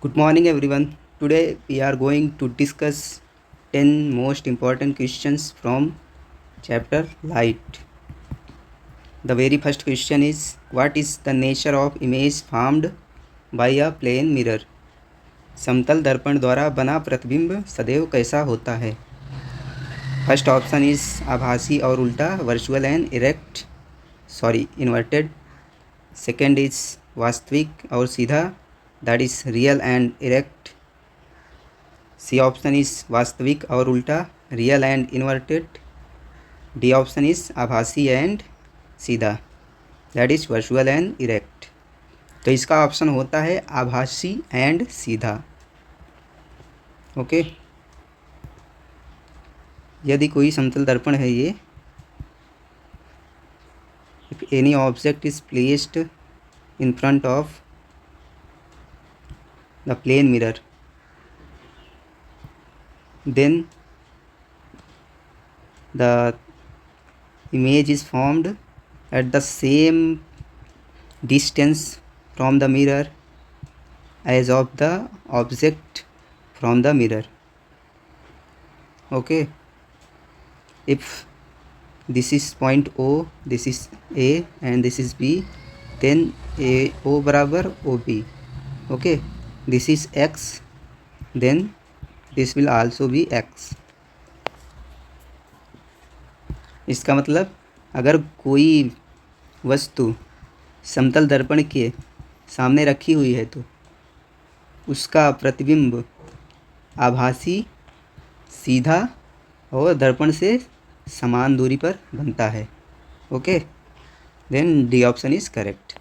Good morning, everyone. Today we are going to discuss 10 most important questions from chapter Light. The very first question is, what is the nature of image formed by a plane mirror? समतल दर्पण द्वारा बना प्रतिबिंब सदैव कैसा होता है? First option is आभासी और उल्टा, virtual and inverted. Second is वास्तविक और सीधा, that is real and erect. C option is वास्तविक और उल्टा, real and inverted. D option is आभासी एंड सीधा, that is virtual and erect. तो इसका ऑप्शन होता है आभासी एंड सीधा. ओके. यदि कोई समतल दर्पण है ये, if any object is placed in front of the plane mirror, then the image is formed at the same distance from the mirror as of the object from the mirror. Okay, if this is point O, this is A and this is B, then O बराबर OB. Okay, this is X, then this will also be X. इसका मतलब अगर कोई वस्तु समतल दर्पण के सामने रखी हुई है तो उसका प्रतिबिंब आभासी, सीधा और दर्पण से समान दूरी पर बनता है. Okay, then D option is correct.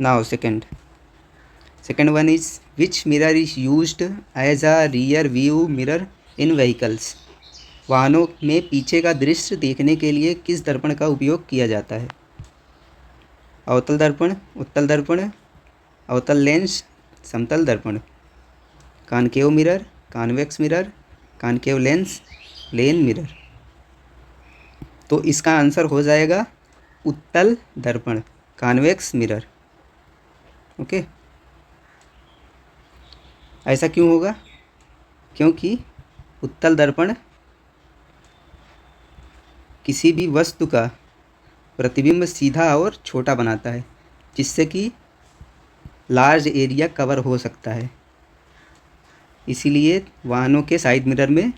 Now second one is which mirror is used as a rear view mirror in vehicles. वाहनों में पीछे का दृश्य देखने के लिए किस दर्पण का उपयोग किया जाता है? अवतल दर्पण, उत्तल दर्पण, अवतल लेंस, समतल दर्पण. Concave mirror, convex mirror, concave lens, plane mirror. तो इसका आंसर हो जाएगा उत्तल दर्पण, कॉन्वेक्स मिरर. ओके. ऐसा क्यों होगा? क्योंकि उत्तल दर्पण किसी भी वस्तु का प्रतिबिंब सीधा और छोटा बनाता है, जिससे कि लार्ज एरिया कवर हो सकता है. इसीलिए वाहनों के साइड मिरर में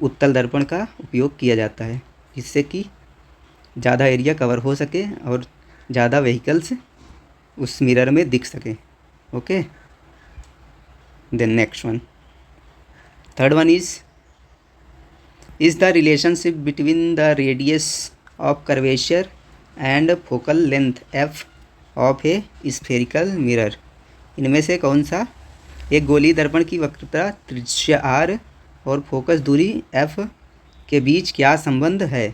उत्तल दर्पण का उपयोग किया जाता है, जिससे कि ज़्यादा एरिया कवर हो सके और ज़्यादा व्हीकल्स उस मिरर में दिख सकें. Okay, then next one, third one is the relationship between the radius of curvature and focal length f of a spherical mirror. इनमें से कौन सा एक गोलीय दर्पण की वक्रता त्रिज्या r और फोकस दूरी f के बीच क्या संबंध है?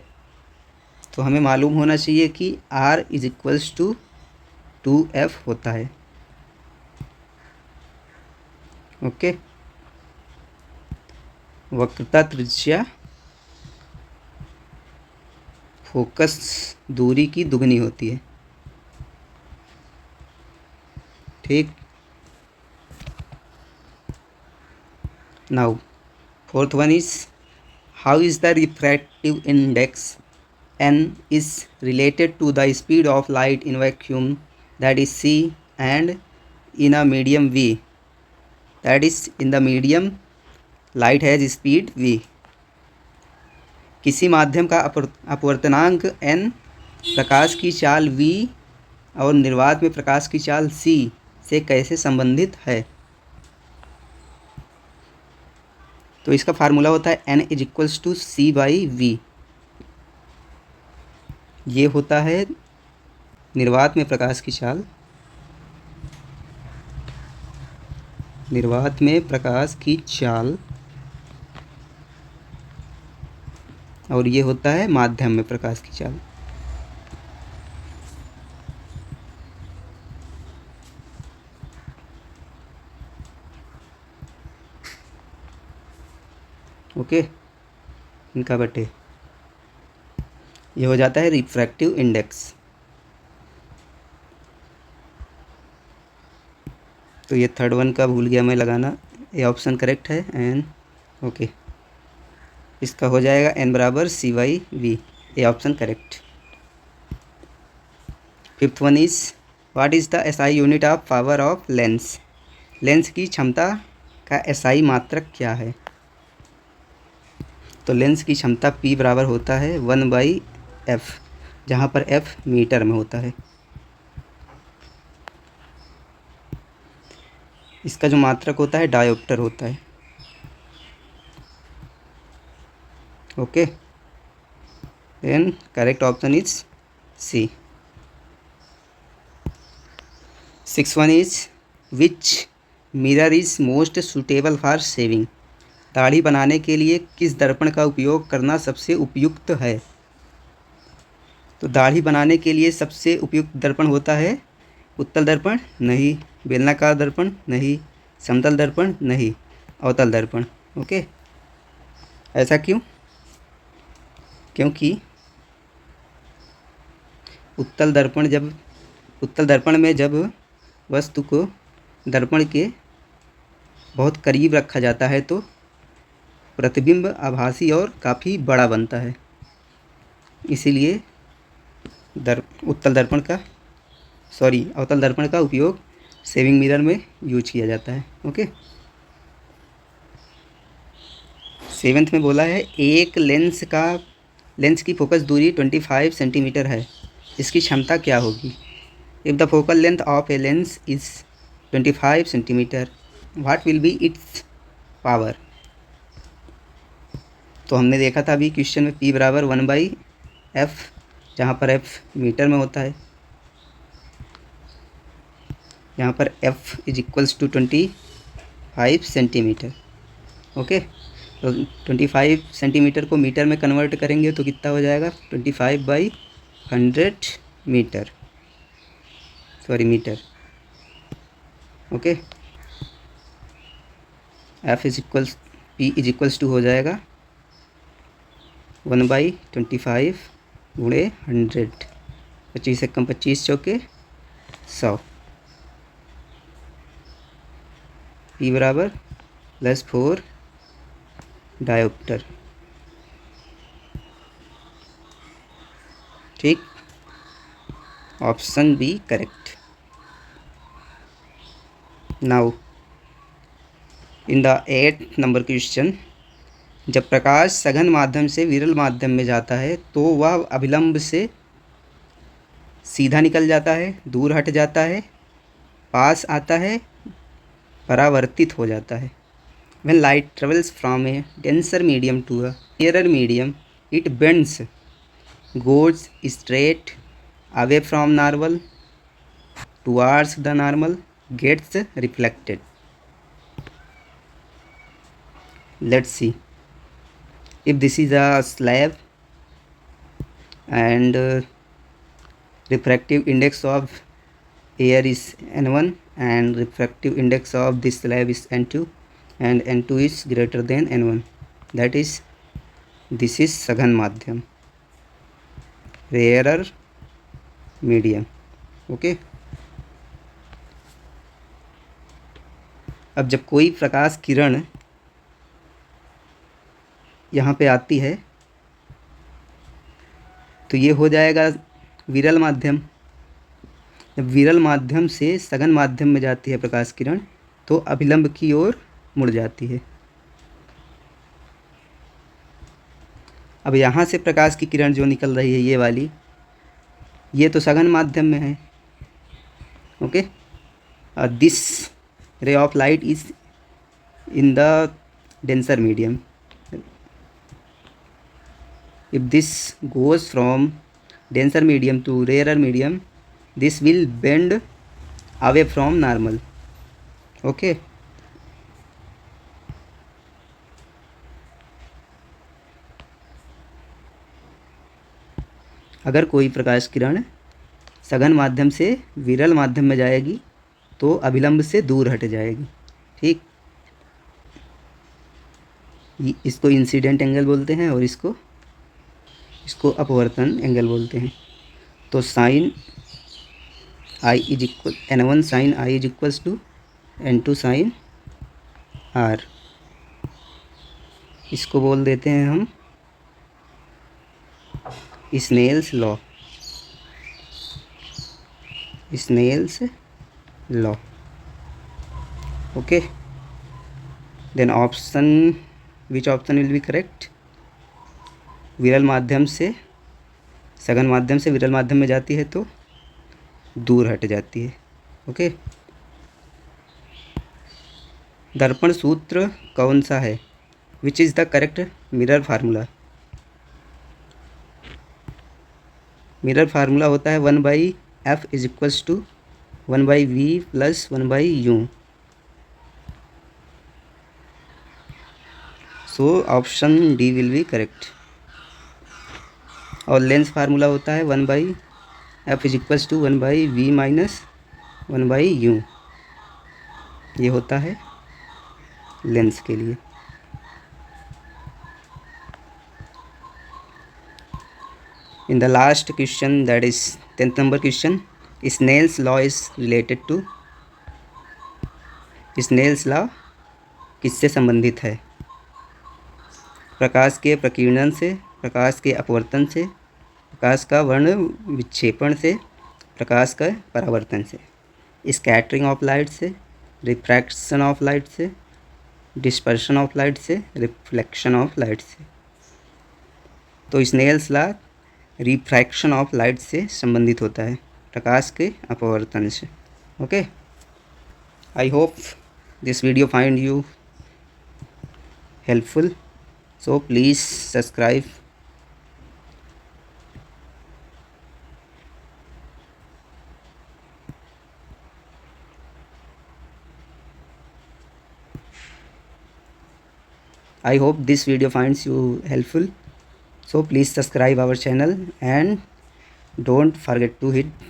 तो हमें मालूम होना चाहिए कि r is equals to 2f होता है. ओके, वक्रता त्रिज्या फोकस दूरी की दुगनी होती है. ठीक. Now fourth one is how is the refractive index n is related to the speed of light in vacuum, that is c, and in a medium v, that is in the medium light has speed v. किसी माध्यम का अपवर्तनांक n प्रकाश की चाल v और निर्वात में प्रकाश की चाल c से कैसे संबंधित है? तो इसका फार्मूला होता है n is equals to c by v. ये होता है निर्वात में प्रकाश की चाल, निर्वात में प्रकाश की चाल, और ये होता है माध्यम में प्रकाश की चाल. ओके, इनका बटे ये हो जाता है रिफ्रैक्टिव इंडेक्स. तो ये थर्ड वन का भूल गया मैं लगाना, ये ऑप्शन करेक्ट है एन। ओके, इसका हो जाएगा n बराबर CY/V, ये option correct. Fifth one is what is the SI unit of power of lens. Lens की क्षमता का SI मात्रक क्या है। तो लेंस की क्षमता P बराबर होता है 1/f, जहाँ पर f मीटर में होता है। इसका जो मात्रक होता है डायोप्टर होता है। Okay, then correct option is C। Six one is which mirror is most suitable for shaving. दाढ़ी बनाने के लिए किस दर्पण का उपयोग करना सबसे उपयुक्त है। तो दाढ़ी बनाने के लिए सबसे उपयुक्त दर्पण होता है उत्तल दर्पण नहीं, बेलनाकार दर्पण नहीं, समतल दर्पण नहीं, अवतल दर्पण। ओके, ऐसा क्यों? क्योंकि उत्तल दर्पण में जब वस्तु को दर्पण के बहुत करीब रखा जाता है तो प्रतिबिंब आभासी और काफ़ी बड़ा बनता है, इसीलिए अवतल दर्पण का उपयोग शेविंग मिरर में यूज किया जाता है। ओके, सेवेंथ में बोला है एक लेंस की फोकस दूरी 25 सेंटीमीटर है, इसकी क्षमता क्या होगी। If the focal length of a lens is 25 centimetre, what will be it's power. तो हमने देखा था अभी क्वेश्चन में P बराबर 1/f, जहाँ पर f मीटर में होता है, यहाँ पर f is equals to 25 centimetre. Okay, तो 25 सेंटीमीटर को मीटर में कन्वर्ट करेंगे तो कितना हो जाएगा 25/100 metre, metre. Okay, P is equals to हो जाएगा 1/25 गुणे 100, 25 से कम 25 चौके 100, P बराबर +4 डायोप्टर। ठीक, option B correct. Now in the 8th number question, जब प्रकाश सघन माध्यम से विरल माध्यम में जाता है तो वह अभिलंब से सीधा निकल जाता है, दूर हट जाता है, पास आता है, परावर्तित हो जाता है। When light travels from a denser medium to a clearer medium, it bends, goes straight away from normal, towards the normal, gets reflected. Let's see. If this is a slab and refractive index of air is N1 and refractive index of this slab is N2 and N2 is greater than N1, that is this is सघन माध्यम, rarer medium। Okay, अब जब कोई प्रकाश किरण यहाँ पे आती है तो ये हो जाएगा विरल माध्यम। जब विरल माध्यम से सघन माध्यम में जाती है प्रकाश किरण तो अभिलंब की ओर मुड़ जाती है। अब यहाँ से प्रकाश की किरण जो निकल रही है ये वाली, ये तो सघन माध्यम में है। Okay, this ray of light is in the denser medium. If this goes from denser medium to rarer medium, this will bend away from normal। okay, अगर कोई प्रकाश किरण सघन माध्यम से विरल माध्यम में जाएगी तो अभिलंब से दूर हट जाएगी। ठीक, इसको इंसिडेंट एंगल बोलते हैं और इसको अपवर्तन एंगल बोलते हैं। तो sine I is equal N1 sine I is equals to N2 sine R, इसको बोल देते हैं हम Snell's law. Snell's law. Okay, then option, which option will be correct? विरल माध्यम से सघन माध्यम से विरल माध्यम में जाती है तो दूर हट जाती है। ओके, दर्पण सूत्र कौन सा है? Which is the correct mirror formula? Mirror formula होता है 1/f is equals to 1/v plus 1/u। सो option D will be correct. और लेंस फार्मूला होता है 1/f is equals to 1/v minus 1/u। ये होता है लेंस के लिए। In the last question, that is 10th number question, Snell's law is related to, Snell's law किससे संबंधित है? प्रकाश के प्रकीर्णन से, प्रकाश के अपवर्तन से, प्रकाश का वर्ण विक्षेपण से, प्रकाश का परावर्तन से, स्कैटरिंग ऑफ लाइट से, रिफ्रैक्शन ऑफ लाइट से, डिस्पर्शन ऑफ लाइट से, रिफ्लेक्शन ऑफ लाइट से। तो Snell's law refraction of light से संबंधित होता है, प्रकाश के अपवर्तन से। Okay, I hope this video find you helpful, so please subscribe. I hope this video finds you helpful, so please subscribe our channel and don't forget to hit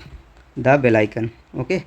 the bell icon. Okay.